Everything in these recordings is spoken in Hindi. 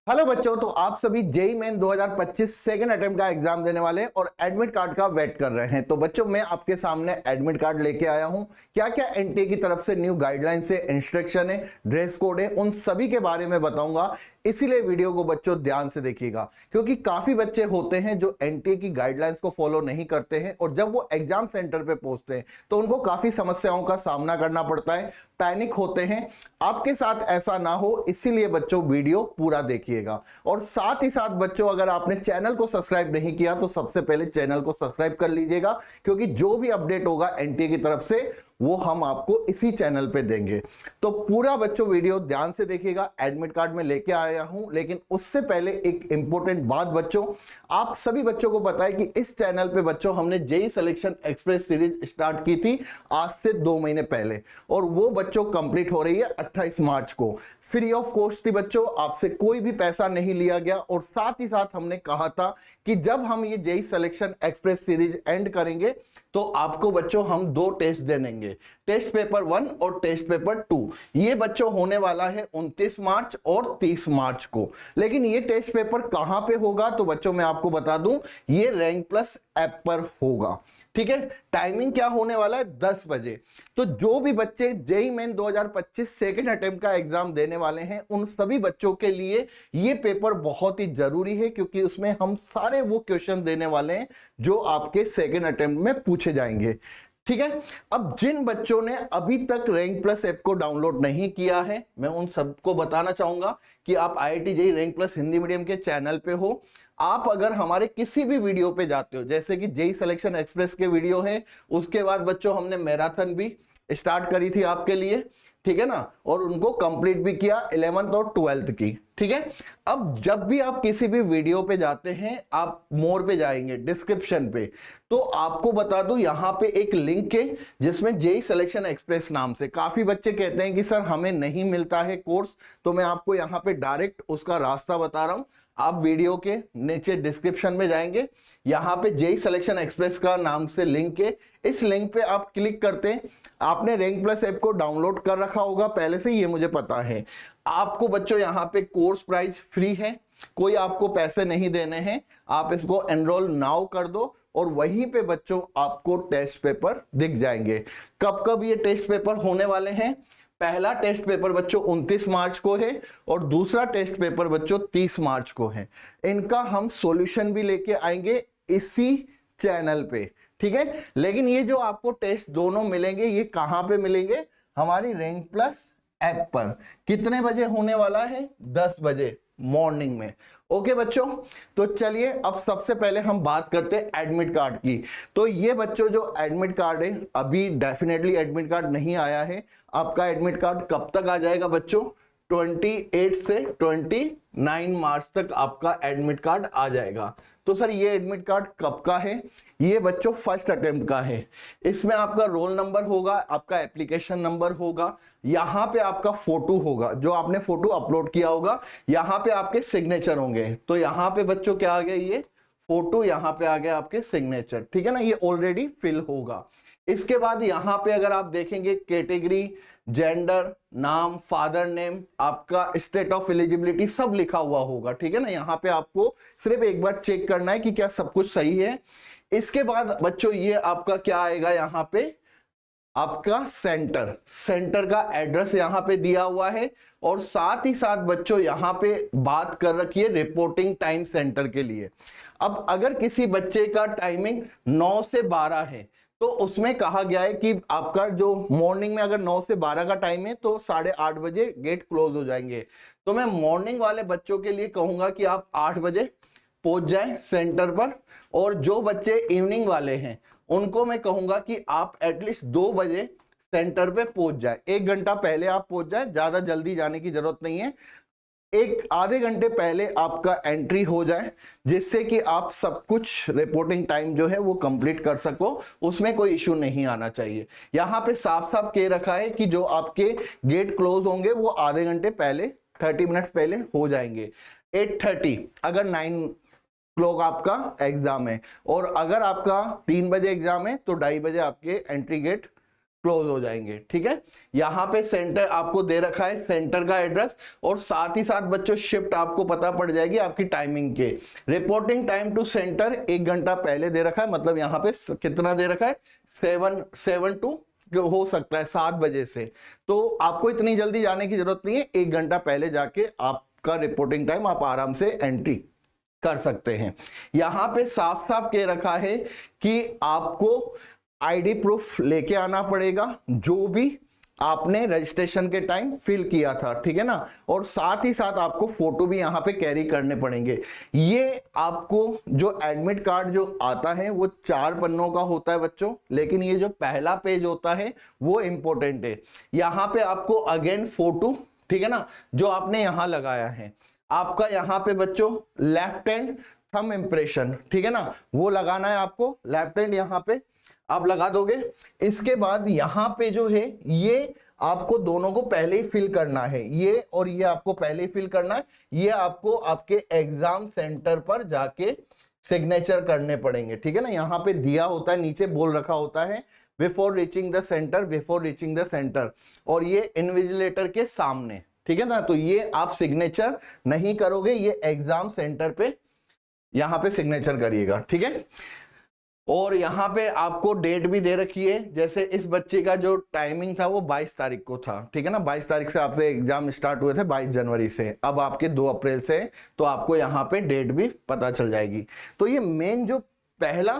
हेलो बच्चों, तो आप सभी जेई मेन 2025 सेकंड अटेम्प्ट का एग्जाम देने वाले हैं और एडमिट कार्ड का वेट कर रहे हैं। तो बच्चों, मैं आपके सामने एडमिट कार्ड लेके आया हूं। क्या क्या एनटीए की तरफ से न्यू गाइडलाइंस है, इंस्ट्रक्शन है, ड्रेस कोड है, उन सभी के बारे में बताऊंगा। इसीलिए वीडियो को बच्चों ध्यान से देखिएगा, क्योंकि काफी बच्चे होते हैं जो एनटीए की गाइडलाइंस को फॉलो नहीं करते हैं और जब वो एग्जाम सेंटर पे पहुंचते हैं तो उनको काफी समस्याओं का सामना करना पड़ता है, पैनिक होते हैं। आपके साथ ऐसा ना हो, इसीलिए बच्चों वीडियो पूरा देखिएगा। और साथ ही साथ बच्चों, अगर आपने चैनल को सब्सक्राइब नहीं किया तो सबसे पहले चैनल को सब्सक्राइब कर लीजिएगा, क्योंकि जो भी अपडेट होगा एनटीए की तरफ से वो हम आपको इसी चैनल पे देंगे। तो पूरा बच्चों वीडियो ध्यान से देखिएगा। एडमिट कार्ड में लेके आया हूं, लेकिन उससे पहले एक इंपॉर्टेंट बात बच्चों, आप सभी बच्चों को पता है कि इस चैनल पे बच्चों हमने JEE selection express series start की थी आज से 2 महीने पहले, और वो बच्चों कंप्लीट हो रही है 28 मार्च को। फ्री ऑफ कॉस्ट थी बच्चों, आपसे कोई भी पैसा नहीं लिया गया। और साथ ही साथ हमने कहा था कि जब हम ये JEE selection express series end करेंगे तो आपको बच्चों हम 2 टेस्ट देंगे, टेस्ट पेपर 1 और टेस्ट पेपर 2। ये बच्चों होने वाला है 29 मार्च और 30 मार्च को। लेकिन ये टेस्ट पेपर कहां पे होगा तो बच्चों मैं आपको बता दूं, ये रैंक प्लस ऐप पर होगा। ठीक है, टाइमिंग क्या होने वाला है, 10 बजे। तो जो भी बच्चे जेई मेन 2025 सेकंड अटेम्प्ट का एग्जाम देने वाले हैं, उन सभी बच्चों के लिए ये पेपर बहुत ही जरूरी है, क्योंकि उसमें हम सारे वो क्वेश्चन देने वाले हैं जो आपके सेकंड अटेम्प्ट में पूछे जाएंगे। ठीक है, अब जिन बच्चों ने अभी तक रैंक प्लस ऐप को डाउनलोड नहीं किया है, मैं उन सबको बताना चाहूंगा कि आप IIT JEE rank plus Hindi medium के चैनल पे हो। आप अगर हमारे किसी भी वीडियो पे जाते हो, जैसे कि जेई सिलेक्शन एक्सप्रेस के वीडियो है, उसके बाद बच्चों हमने मैराथन भी स्टार्ट करी थी आपके लिए, ठीक है ना, और उनको कंप्लीट भी किया 11th और 12th की। ठीक है, अब जब भी आप किसी भी वीडियो पे जाते हैं, आप मोर पे जाएंगे डिस्क्रिप्शन पे, तो आपको बता दूं यहां पे एक लिंक है जिसमें जेई सिलेक्शन एक्सप्रेस नाम से, काफी बच्चे कहते हैं कि सर हमें नहीं मिलता है कोर्स, तो मैं आपको यहां पे डायरेक्ट उसका रास्ता बता रहा हूं। आप वीडियो के नीचे डिस्क्रिप्शन में जाएंगे, यहां पे जेई सिलेक्शन एक्सप्रेस का नाम से लिंक है। इस लिंक पे आप क्लिक करते हैं, आपने रैंक प्लस ऐप को डाउनलोड कर रखा होगा पहले से, ये मुझे पता है। आपको बच्चों यहाँ पे कोर्स प्राइस फ्री है, कोई आपको पैसे नहीं देने हैं। आप इसको एनरोल नाउ कर दो और वहीं पे बच्चों आपको टेस्ट पेपर दिख जाएंगे। कब कब ये टेस्ट पेपर होने वाले हैं, पहला टेस्ट पेपर बच्चों 29 मार्च को है और दूसरा टेस्ट पेपर बच्चों 30 मार्च को है। इनका हम सॉल्यूशन भी लेके आएंगे इसी चैनल पे। ठीक है, लेकिन ये जो आपको टेस्ट दोनों मिलेंगे, ये कहां पे मिलेंगे, हमारी रैंक प्लस ऐप पर। कितने बजे होने वाला है, 10 बजे मॉर्निंग में। ओके बच्चों, तो चलिए अब सबसे पहले हम बात करते हैं एडमिट कार्ड की। तो ये बच्चों जो एडमिट कार्ड है, अभी डेफिनेटली एडमिट कार्ड नहीं आया है। आपका एडमिट कार्ड कब तक आ जाएगा बच्चों, 28 से 29 मार्च तक आपका एडमिट कार्ड आ जाएगा। तो सर ये एडमिट कार्ड कब का है, ये बच्चों फर्स्ट अटेम्प्ट का है। इसमें आपका रोल नंबर होगा, आपका एप्लीकेशन नंबर होगा, यहां पे आपका फोटो होगा, जो आपने फोटो अपलोड किया होगा, यहां पे आपके सिग्नेचर होंगे। तो यहां पे बच्चों क्या आ गया, ये फोटो यहां पे आ गया आपके सिग्नेचर। ठीक है ना, ये ऑलरेडी फिल होगा। इसके बाद यहां पे अगर आप देखेंगे कैटेगरी, जेंडर, नाम, फादर नेम, आपका स्टेट ऑफ एलिजिबिलिटी सब लिखा हुआ होगा। ठीक है ना, यहां पे आपको सिर्फ एक बार चेक करना है कि क्या सब कुछ सही है। इसके बाद बच्चों ये आपका क्या आएगा, यहां पे आपका सेंटर का एड्रेस यहां पे दिया हुआ है। और साथ ही साथ बच्चों यहां पे बात कर रखी है रिपोर्टिंग टाइम सेंटर के लिए। अब अगर किसी बच्चे का टाइमिंग 9 से 12 है, तो उसमें कहा गया है कि आपका जो मॉर्निंग में अगर 9 से 12 का टाइम है तो 8:30 बजे गेट क्लोज हो जाएंगे। तो मैं मॉर्निंग वाले बच्चों के लिए कहूंगा कि आप 8 बजे पहुंच जाएं सेंटर पर, और जो बच्चे इवनिंग वाले हैं उनको मैं कहूंगा कि आप एटलीस्ट 2 बजे सेंटर पे पहुंच जाए। 1 घंटा पहले आप पहुंच जाए, ज्यादा जल्दी जाने की जरूरत नहीं है। एक आधे घंटे पहले आपका एंट्री हो जाए, जिससे कि आप सब कुछ रिपोर्टिंग टाइम जो है वो कंप्लीट कर सको, उसमें कोई इशू नहीं आना चाहिए। यहां पे साफ साफ कह रखा है कि जो आपके गेट क्लोज होंगे वो आधे घंटे पहले, 30 मिनट्स पहले हो जाएंगे। 8:30 अगर 9 क्लॉक आपका एग्जाम है, और अगर आपका 3 बजे एग्जाम है तो 2:30 बजे आपके एंट्री गेट क्लोज हो जाएंगे। ठीक है, यहाँ पे सेंटर आपको दे रखा है, सेंटर का एड्रेस, और साथ ही साथ बच्चों शिफ्ट आपको पता पड़ जाएगी आपकी टाइमिंग के। रिपोर्टिंग टाइम टू सेंटर 1 घंटा पहले दे रखा है, मतलब यहाँ पे कितना दे रखा है, 7 टू हो सकता है 7 बजे से। तो आपको इतनी जल्दी जाने की जरूरत नहीं है, 1 घंटा पहले जाके आपका रिपोर्टिंग टाइम आप आराम से एंट्री कर सकते हैं। यहां पे साफ साफ कह रखा है कि आपको आईडी प्रूफ लेके आना पड़ेगा, जो भी आपने रजिस्ट्रेशन के टाइम फिल किया था, ठीक है ना, और साथ ही साथ आपको फोटो भी यहाँ पे कैरी करने पड़ेंगे। ये आपको जो एडमिट कार्ड जो आता है वो 4 पन्नों का होता है बच्चों, लेकिन ये जो पहला पेज होता है वो इंपॉर्टेंट है। यहाँ पे आपको अगेन फोटो, ठीक है ना, जो आपने यहाँ लगाया है, आपका यहाँ पे बच्चों लेफ्ट हैंड थंब इंप्रेशन, ठीक है ना, वो लगाना है आपको। लेफ्ट हैंड यहाँ पे आप लगा दोगे। इसके बाद यहाँ पे जो है ये आपको दोनों को पहले ही फिल करना है, ये और ये आपको पहले ही फिल करना है। ये आपको आपके एग्जाम सेंटर पर जाके सिग्नेचर करने पड़ेंगे, ठीक है ना। यहाँ पे दिया होता है, नीचे बोल रखा होता है before reaching the centre, before reaching the centre, और ये इन्विजिलेटर के सामने, ठीक है ना। तो ये आप सिग्नेचर नहीं करोगे, ये एग्जाम सेंटर पे यहाँ पे सिग्नेचर करिएगा, ठीक है। और यहाँ पे आपको डेट भी दे रखी है, जैसे इस बच्चे का जो टाइमिंग था वो 22 तारीख को था, ठीक है ना। 22 तारीख से आपसे एग्जाम स्टार्ट हुए थे, 22 जनवरी से, अब आपके 2 अप्रैल से, तो आपको यहाँ पे डेट भी पता चल जाएगी। तो ये मेन जो पहला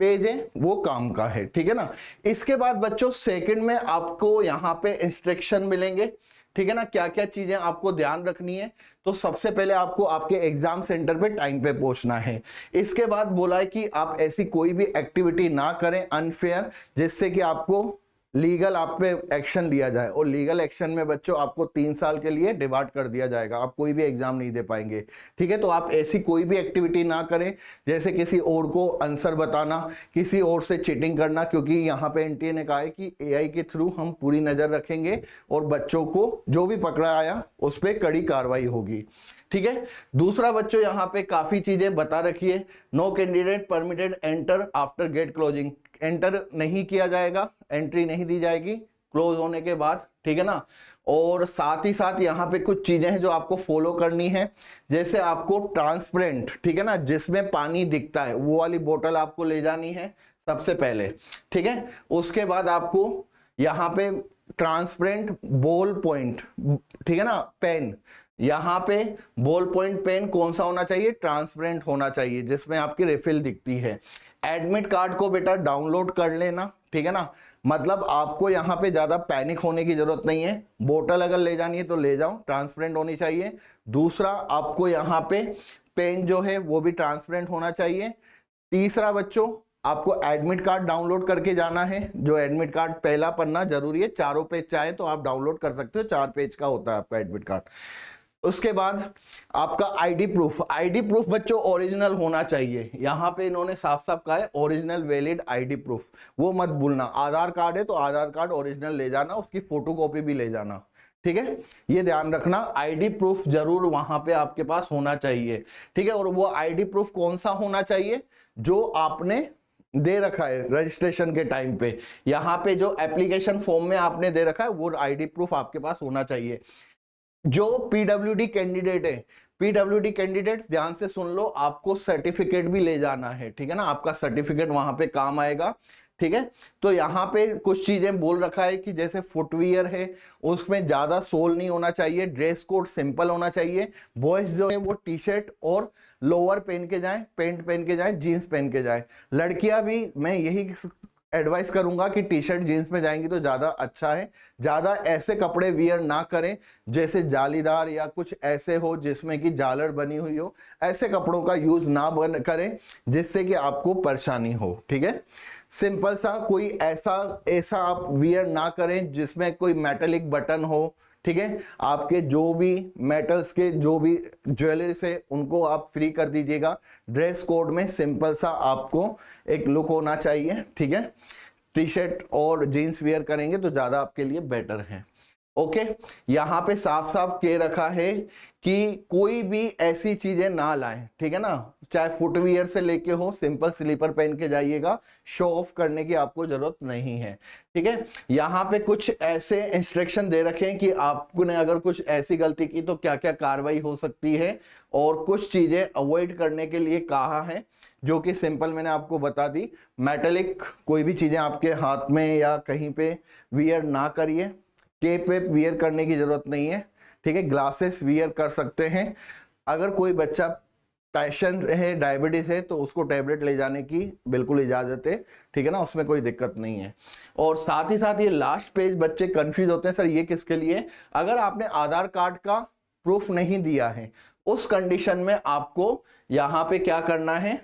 पेज है वो काम का है, ठीक है ना। इसके बाद बच्चों सेकंड में आपको यहाँ पे इंस्ट्रक्शन मिलेंगे, ठीक है ना, क्या क्या चीजें आपको ध्यान रखनी है। तो सबसे पहले आपको आपके एग्जाम सेंटर पे टाइम पे पहुंचना है। इसके बाद बोला है कि आप ऐसी कोई भी एक्टिविटी ना करें अनफेयर, जिससे कि आपको लीगल आप पे एक्शन लिया जाए, और लीगल एक्शन में बच्चों आपको 3 साल के लिए डिबार्ड कर दिया जाएगा, आप कोई भी एग्जाम नहीं दे पाएंगे, ठीक है। तो आप ऐसी कोई भी एक्टिविटी ना करें, जैसे किसी और को आंसर बताना, किसी और से चीटिंग करना, क्योंकि यहाँ पे एनटीए ने कहा है कि एआई के थ्रू हम पूरी नजर रखेंगे और बच्चों को जो भी पकड़ा आया उस पर कड़ी कार्रवाई होगी, ठीक है। दूसरा बच्चों यहाँ पे काफी चीजें बता रखी है। No candidate permitted enter after gate closing, enter नहीं किया जाएगा, एंट्री नहीं दी जाएगी क्लोज होने के बाद, ठीक है ना। और साथ ही साथ यहाँ पे कुछ चीजें हैं जो आपको फॉलो करनी है, जैसे आपको ट्रांसपेरेंट, ठीक है ना, जिसमें पानी दिखता है वो वाली बोतल आपको ले जानी है सबसे पहले, ठीक है। उसके बाद आपको यहाँ पे ट्रांसपेरेंट बॉल पॉइंट, ठीक है ना, पेन, यहाँ पे बॉल पॉइंट पेन कौन सा होना चाहिए, ट्रांसपेरेंट होना चाहिए, जिसमें आपकी रिफिल दिखती है। एडमिट कार्ड को बेटा डाउनलोड कर लेना, ठीक है ना, मतलब आपको यहाँ पे ज्यादा पैनिक होने की जरूरत नहीं है। बोतल अगर ले जानी है तो ले जाओ, ट्रांसपेरेंट होनी चाहिए। दूसरा आपको यहाँ पे पेन जो है वो भी ट्रांसपेरेंट होना चाहिए। तीसरा बच्चों आपको एडमिट कार्ड डाउनलोड करके जाना है, जो एडमिट कार्ड पहला पन्ना जरूरी है, 4 पेज चाहे तो आप डाउनलोड कर सकते हो, 4 पेज का होता है आपका एडमिट कार्ड। उसके बाद आपका आईडी प्रूफ बच्चों ओरिजिनल होना चाहिए। यहां पे इन्होंने साफ साफ कहा है ओरिजिनल वैलिड आईडी प्रूफ, वो मत भूलना। आधार कार्ड है तो आधार कार्ड ओरिजिनल ले जाना, उसकी फोटोकॉपी भी ले जाना, ठीक है, ये ध्यान रखना। आईडी प्रूफ जरूर वहां पे आपके पास होना चाहिए, ठीक है। और वो आईडी प्रूफ कौन सा होना चाहिए, जो आपने दे रखा है रजिस्ट्रेशन के टाइम पे, यहाँ पे जो एप्लीकेशन फॉर्म में आपने दे रखा है वो आईडी प्रूफ आपके पास होना चाहिए। जो पीडब्ल्यूडी कैंडिडेट है, पीडब्ल्यूडी कैंडिडेट ध्यान से सुन लो, आपको सर्टिफिकेट भी ले जाना है, ठीक है ना, आपका सर्टिफिकेट वहां पे काम आएगा, ठीक है। तो यहाँ पे कुछ चीजें बोल रखा है कि जैसे फुटवियर है उसमें ज्यादा सोल नहीं होना चाहिए, ड्रेस कोड सिंपल होना चाहिए। बॉयज जो है वो टी शर्ट और लोअर पहन के जाएं, पैंट पहन के जाएं, जीन्स पहन के जाएं। लड़कियां भी मैं यही एडवाइस करूंगा कि टी शर्ट जीन्स में जाएंगी तो ज्यादा अच्छा है। ज्यादा ऐसे कपड़े वियर ना करें जैसे जालीदार या कुछ ऐसे हो जिसमें कि झालर बनी हुई हो, ऐसे कपड़ों का यूज ना करें जिससे कि आपको परेशानी हो, ठीक है। सिंपल सा कोई ऐसा आप वियर ना करें जिसमें कोई मेटेलिक बटन हो, ठीक है। आपके जो भी मेटल्स के जो भी ज्वेलरीज है उनको आप फ्री कर दीजिएगा। ड्रेस कोड में सिंपल सा आपको एक लुक होना चाहिए, ठीक है। टी शर्ट और जीन्स वियर करेंगे तो ज्यादा आपके लिए बेटर है। ओके, यहाँ पे साफ साफ कह रखा है कि कोई भी ऐसी चीजें ना लाएं, ठीक है ना, चाहे फुटवियर से लेके हो, सिंपल स्लीपर पहन के जाइएगा, शो ऑफ करने की आपको जरूरत नहीं है, ठीक है। यहाँ पे कुछ ऐसे इंस्ट्रक्शन दे रखे हैं कि आपने अगर कुछ ऐसी गलती की तो क्या क्या कार्रवाई हो सकती है, और कुछ चीजें अवॉइड करने के लिए कहा है, जो कि सिंपल मैंने आपको बता दी। मेटेलिक कोई भी चीजें आपके हाथ में या कहीं पे वियर ना करिए, केप वेप वियर करने की जरूरत नहीं है, ठीक है। ग्लासेस वियर कर सकते हैं। अगर कोई बच्चा पेशेंट है, डायबिटीज है, तो उसको टैबलेट ले जाने की बिल्कुल इजाजत है, ठीक है ना, उसमें कोई दिक्कत नहीं है। और साथ ही साथ ये लास्ट पेज बच्चे कंफ्यूज होते हैं, सर ये किसके लिए? अगर आपने आधार कार्ड का प्रूफ नहीं दिया है, उस कंडीशन में आपको यहां पे क्या करना है,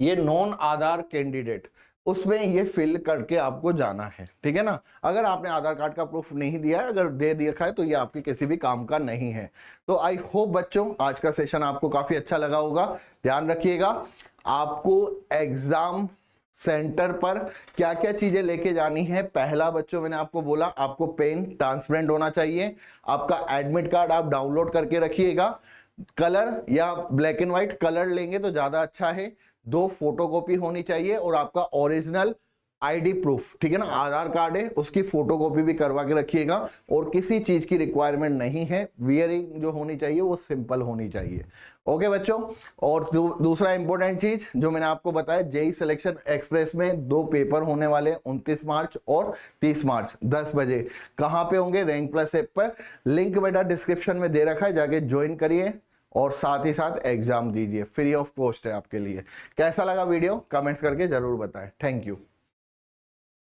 ये नॉन आधार कैंडिडेट, उसमें ये फिल करके आपको जाना है, ठीक है ना। अगर आपने आधार कार्ड का प्रूफ नहीं दिया है, अगर दे दिया है, तो ये आपके किसी भी काम का नहीं है। तो आई होप बच्चों आज का सेशन आपको काफी अच्छा लगा होगा। ध्यान रखिएगा, आपको एग्जाम सेंटर पर क्या क्या चीजें लेके जानी है। पहला बच्चों मैंने आपको बोला, आपको पेन ट्रांसपेरेंट होना चाहिए, आपका एडमिट कार्ड आप डाउनलोड करके रखिएगा, कलर या ब्लैक एंड व्हाइट कलर लेंगे तो ज्यादा अच्छा है, 2 फोटोकॉपी होनी चाहिए, और आपका ओरिजिनल आईडी प्रूफ, ठीक है ना, आधार कार्ड है उसकी फोटोकॉपी भी करवा के रखिएगा। और किसी चीज की रिक्वायरमेंट नहीं है, वियरिंग जो होनी चाहिए वो सिंपल होनी चाहिए। ओके बच्चों, और दूसरा इंपॉर्टेंट चीज जो मैंने आपको बताया, जेई सिलेक्शन एक्सप्रेस में 2 पेपर होने वाले 29 मार्च और 30 मार्च 10 बजे। कहां पे होंगे? रैंक प्लस ऐप पर, लिंक बेटा डिस्क्रिप्शन में दे रखा है, जाके ज्वाइन करिए और साथ ही साथ एग्जाम दीजिए, फ्री ऑफ कॉस्ट है आपके लिए। कैसा लगा वीडियो कमेंट्स करके जरूर बताएं। Thank you.